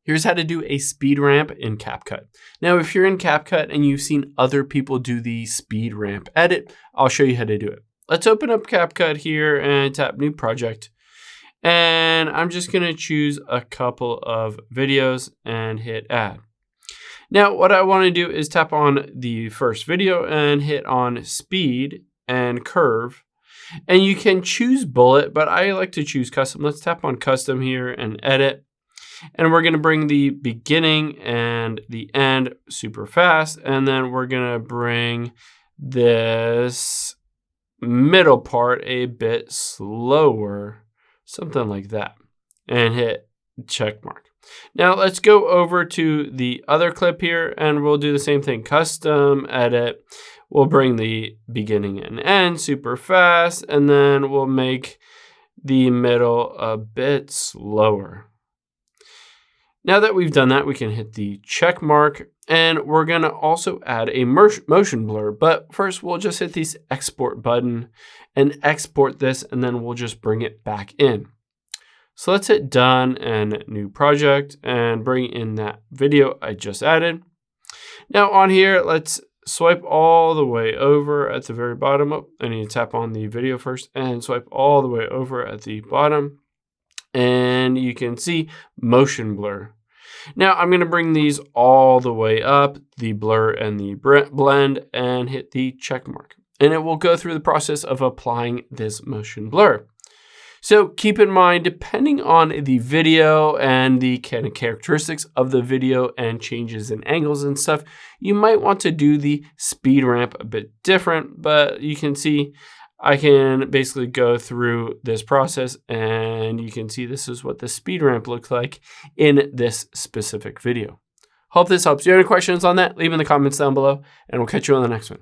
Here's how to do a speed ramp in CapCut. Now, if you're in CapCut and you've seen other people do the speed ramp edit, I'll show you how to do it. Let's open up CapCut here and tap New Project. And I'm just going to choose a couple of videos and hit Add. Now, what I want to do is tap on the first video and hit on Speed and Curve. And you can choose Bullet, but I like to choose Custom. Let's tap on Custom here and Edit. And we're going to bring the beginning and the end super fast. And then we're going to bring this middle part a bit slower, something like that, and hit check mark. Now let's go over to the other clip here and we'll do the same thing. Custom, edit. We'll bring the beginning and end super fast, and then we'll make the middle a bit slower. Now that we've done that, we can hit the check mark, and we're going to also add a motion blur. But first, we'll just hit this export button and export this, and then we'll just bring it back in. So let's hit done and new project and bring in that video I just added. Now on here, let's swipe all the way over at the very bottom. Oh, I need to tap on the video first and swipe all the way over at the bottom. And you can see motion blur. Now I'm going to bring these all the way up, the blur and the blend, and hit the check mark. And it will go through the process of applying this motion blur. So keep in mind, depending on the video and the kind of characteristics of the video and changes in angles and stuff, you might want to do the speed ramp a bit different, but you can see I can basically go through this process and you can see this is what the speed ramp looks like in this specific video. Hope this helps. If you have any questions on that, leave in the comments down below and we'll catch you on the next one.